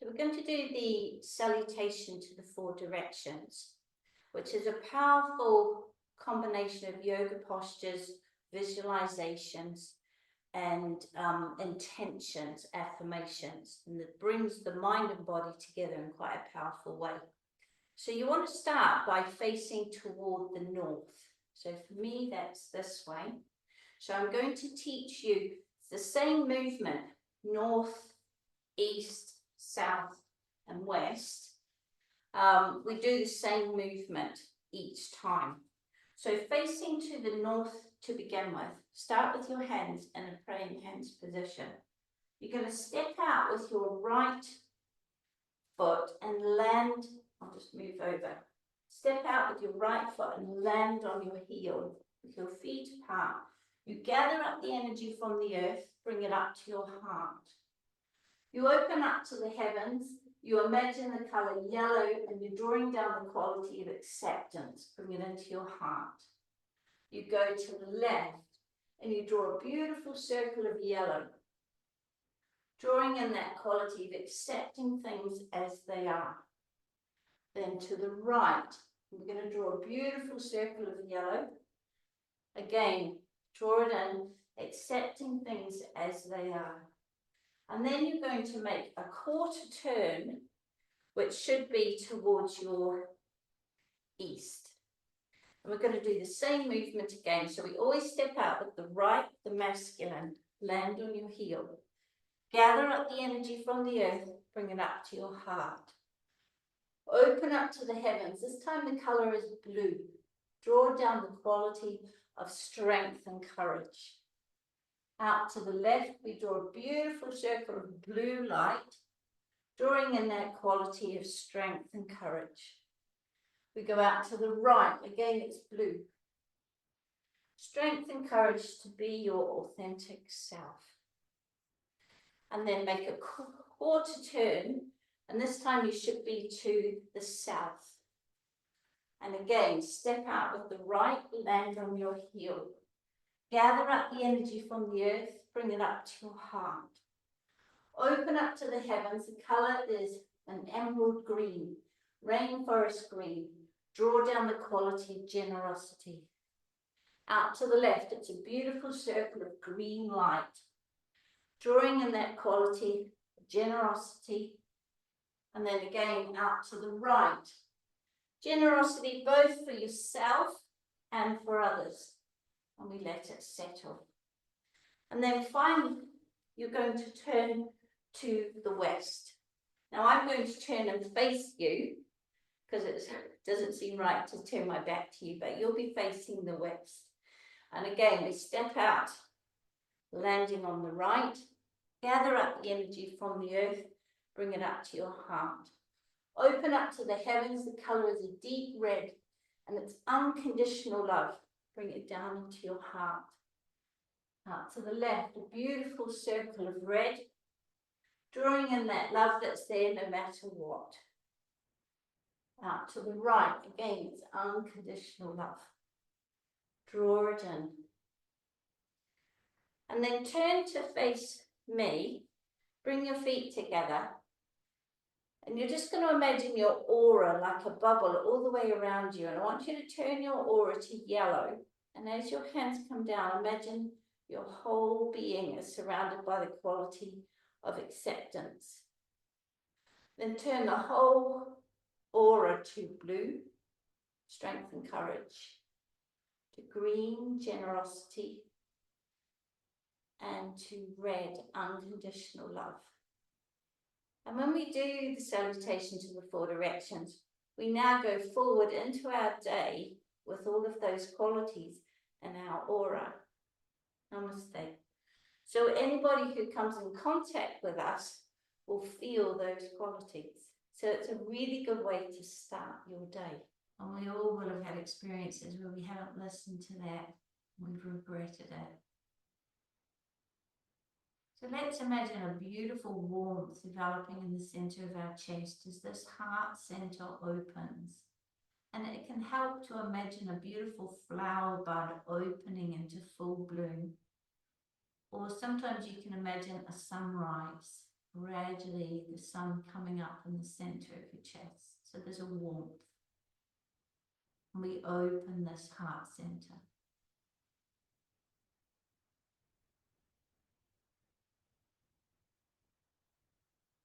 So we're going to do the salutation to the four directions, which is a powerful combination of yoga postures, visualizations, and intentions, affirmations, and that brings the mind and body together in quite a powerful way. So you want to start by facing toward the north. So for me, that's this way. So I'm going to teach you the same movement, north, east, south, and west. We do the same movement each time. So facing to the north to begin with, start with your hands in a praying hands position. You're going to step out with your right foot and land, I'll just move over. Step out with your right foot and land on your heel with your feet apart. You gather up the energy from the earth, bring it up to your heart. You open up to the heavens, you imagine the colour yellow and you're drawing down the quality of acceptance, bring it into your heart. You go to the left and you draw a beautiful circle of yellow, drawing in that quality of accepting things as they are. Then to the right, we're going to draw a beautiful circle of yellow. Again, draw it in, accepting things as they are. And then you're going to make a quarter turn, which should be towards your east. And we're going to do the same movement again. So we always step out with the right, the masculine, land on your heel. Gather up the energy from the earth, bring it up to your heart. Open up to the heavens. This time the colour is blue. Draw down the quality of strength and courage. Out to the left, we draw a beautiful circle of blue light, drawing in that quality of strength and courage. We go out to the right, again it's blue. Strength and courage to be your authentic self. And then make a quarter turn, and this time you should be to the south. And again, step out with the right, land on your heel. Gather up the energy from the earth, bring it up to your heart. Open up to the heavens. The colour is an emerald green, rainforest green. Draw down the quality of generosity. Out to the left, it's a beautiful circle of green light. Drawing in that quality of generosity. And then again, out to the right. Generosity both for yourself and for others. And we let it settle. And then finally, you're going to turn to the west. Now I'm going to turn and face you, because it doesn't seem right to turn my back to you, but you'll be facing the west. And again, we step out, landing on the right, gather up the energy from the earth, bring it up to your heart. Open up to the heavens, the colour is a deep red, and it's unconditional love. Bring it down into your heart. Out to the left, a beautiful circle of red, drawing in that love that's there no matter what. Out to the right, again, it's unconditional love. Draw it in. And then turn to face me. Bring your feet together. And you're just going to imagine your aura like a bubble all the way around you. And I want you to turn your aura to yellow. And as your hands come down, imagine your whole being is surrounded by the quality of acceptance. Then turn the whole aura to blue, strength and courage, to green, generosity, and to red, unconditional love. And when we do the salutation to the four directions, we now go forward into our day with all of those qualities in our aura. Namaste. So anybody who comes in contact with us will feel those qualities. So it's a really good way to start your day. And we all will have had experiences where we haven't listened to that, we've regretted it. So let's imagine a beautiful warmth developing in the center of our chest as this heart center opens. And it can help to imagine a beautiful flower bud opening into full bloom. Or sometimes you can imagine a sunrise. gradually the sun coming up in the center of your chest. So there's a warmth. And we open this heart center.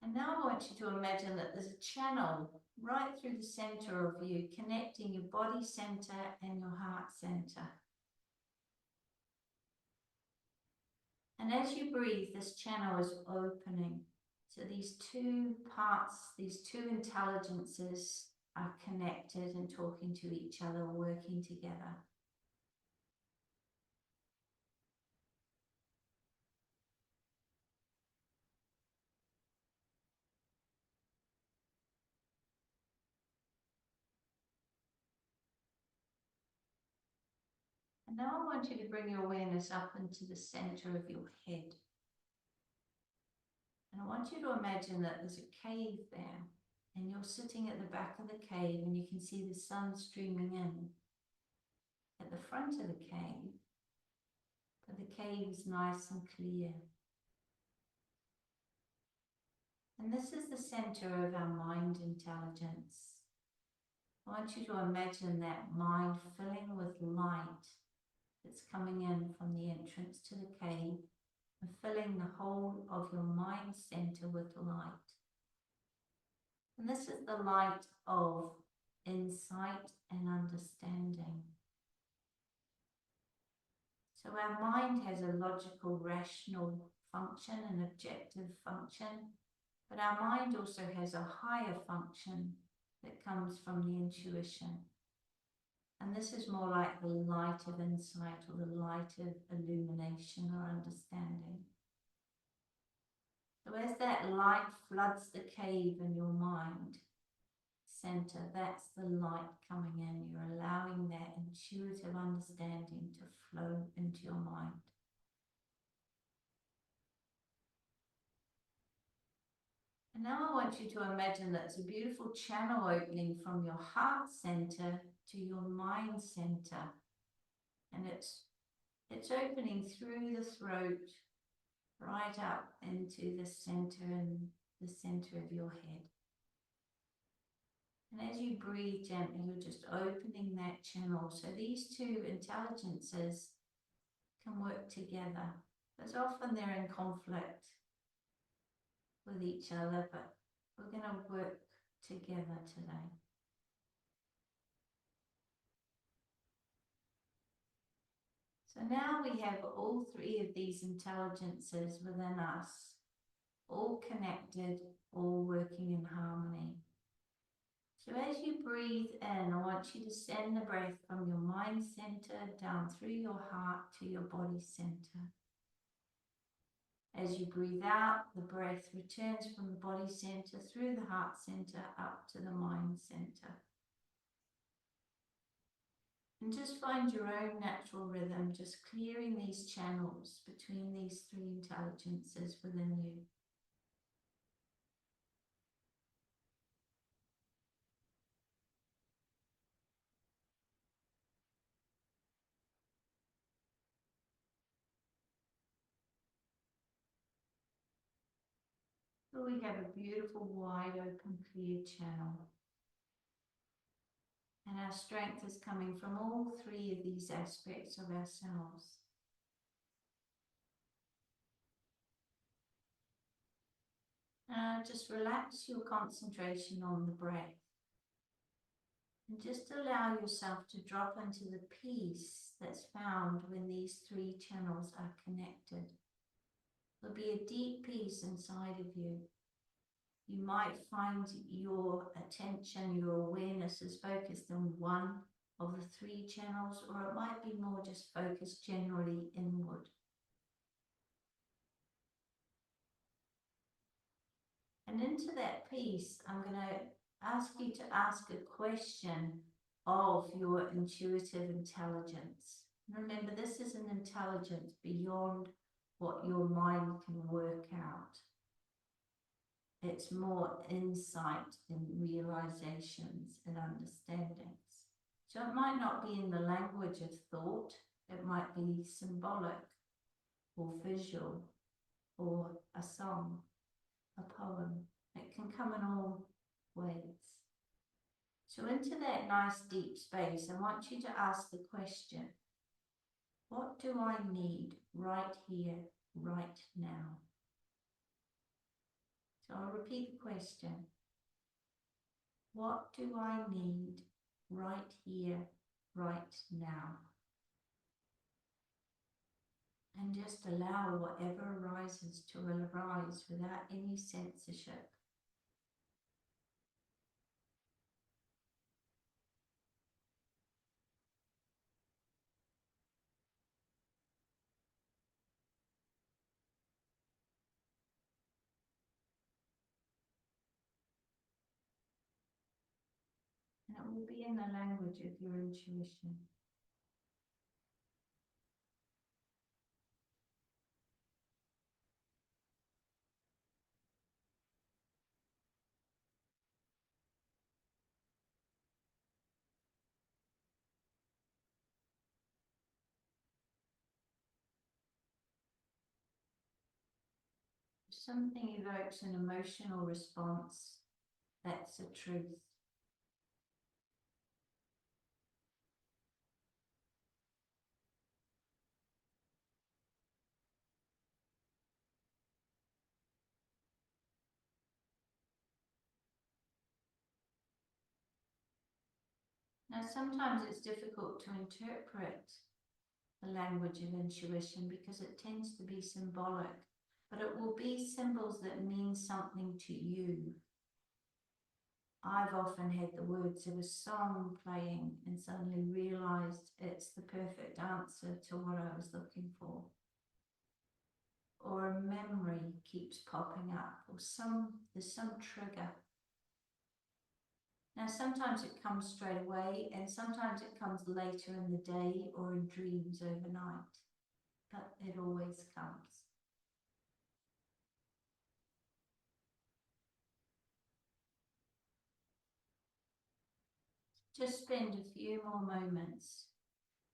And now I want you to imagine that there's a channel right through the center of you, connecting your body center and your heart center. And as you breathe, this channel is opening. So these two parts, these two intelligences are connected and talking to each other, working together. And now I want you to bring your awareness up into the center of your head. And I want you to imagine that there's a cave there, and you're sitting at the back of the cave and you can see the sun streaming in at the front of the cave, but the cave is nice and clear. And this is the center of our mind intelligence. I want you to imagine that mind filling with light that's coming in from the entrance to the cave and filling the whole of your mind center with light. And this is the light of insight and understanding. So our mind has a logical, rational function, an objective function, but our mind also has a higher function that comes from the intuition. And this is more like the light of insight or the light of illumination or understanding. So as that light floods the cave in your mind center, that's the light coming in. You're allowing that intuitive understanding to flow into your mind. And now I want you to imagine that it's a beautiful channel opening from your heart center to your mind center. And it's opening through the throat, right up into the center and the center of your head. And as you breathe gently, you're just opening that channel. So these two intelligences can work together. Because often they're in conflict with each other, but we're going to work together today. So now we have all three of these intelligences within us, all connected, all working in harmony. So as you breathe in, I want you to send the breath from your mind center down through your heart to your body center. As you breathe out, the breath returns from the body center through the heart center up to the mind center. And just find your own natural rhythm, just clearing these channels between these three intelligences within you. So we have a beautiful, wide open, clear channel. And our strength is coming from all three of these aspects of ourselves. Just relax your concentration on the breath. And just allow yourself to drop into the peace that's found when these three channels are connected. There'll be a deep peace inside of you. You might find your attention, your awareness is focused on one of the three channels, or it might be more just focused generally inward. And into that peace, I'm going to ask you to ask a question of your intuitive intelligence. Remember, this is an intelligence beyond what your mind can work out. It's more insight and realizations and understandings. So it might not be in the language of thought, it might be symbolic or visual or a song. a poem. It can come in all ways. So into that nice deep space, I want you to ask the question, what do I need right here, right now? So I'll repeat the question. What do I need right here, right now? And just allow whatever arises to arise without any censorship. And it will be in the language of your intuition. If something evokes an emotional response, that's a truth. Now, sometimes it's difficult to interpret the language of intuition because it tends to be symbolic, but it will be symbols that mean something to you. I've often had the words of a song playing and suddenly realized it's the perfect answer to what I was looking for. Or a memory keeps popping up, or there's some trigger. Now, sometimes it comes straight away, and sometimes it comes later in the day or in dreams overnight, but it always comes. Just spend a few more moments,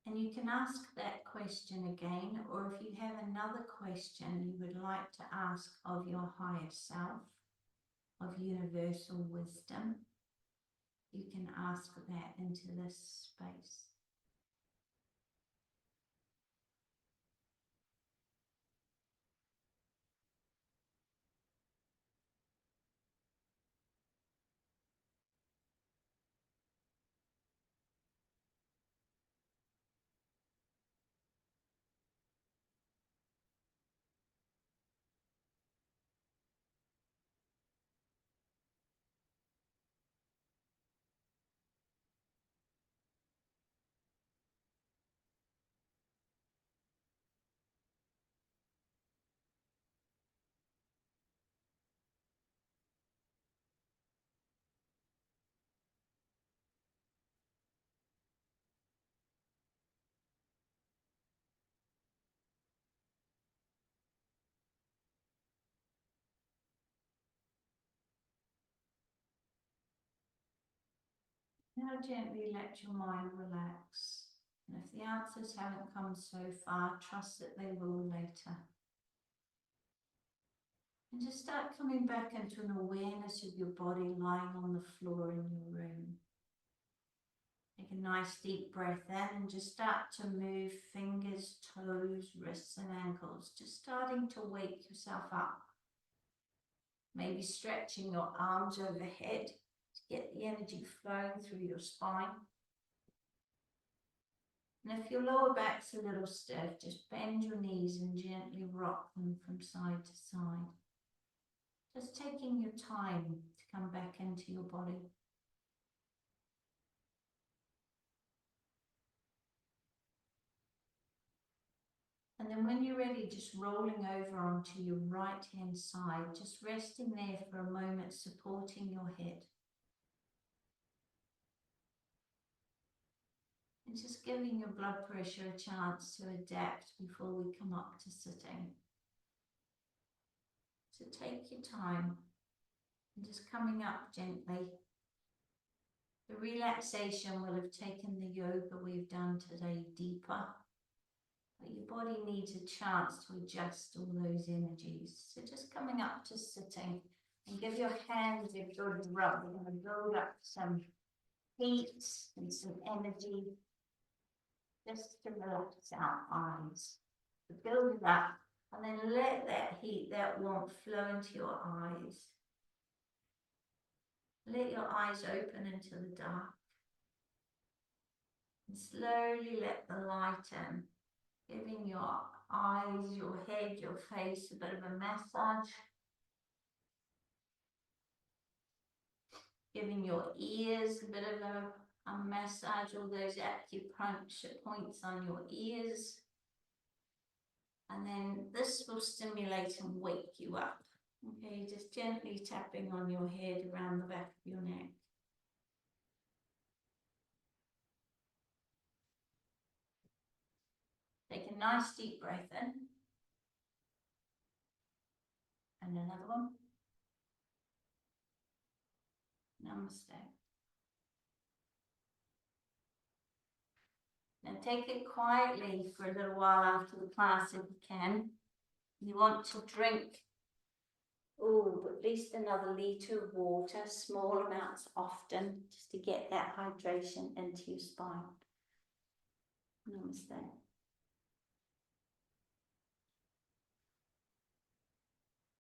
and you can ask that question again, or if you have another question you would like to ask of your higher self, of universal wisdom, you can ask that into this space. Now gently let your mind relax. And if the answers haven't come so far, trust that they will later. And just start coming back into an awareness of your body lying on the floor in your room. Take a nice deep breath in and just start to move fingers, toes, wrists and ankles. Just starting to wake yourself up. Maybe stretching your arms overhead to get the energy flowing through your spine. And if your lower back's a little stiff, just bend your knees and gently rock them from side to side. Just taking your time to come back into your body. And then when you're ready, just rolling over onto your right hand side, just resting there for a moment, supporting your head. And just giving your blood pressure a chance to adapt before we come up to sitting. So take your time and just coming up gently. The relaxation will have taken the yoga we've done today deeper. But your body needs a chance to adjust all those energies. So just coming up to sitting and give your hands a good rub. We're going to build up some heat and some energy just to relax our eyes. So build it up and then let that heat, that warmth flow into your eyes. Let your eyes open into the dark. And slowly let the light in, giving your eyes, your head, your face a bit of a massage. Giving your ears a bit of a massage, all those acupuncture points on your ears. And then this will stimulate and wake you up. Okay, just gently tapping on your head around the back of your neck. Take a nice deep breath in. And another one. Namaste. Now take it quietly for a little while after the class if you can. You want to drink at least another litre of water, small amounts often, just to get that hydration into your spine. Namaste.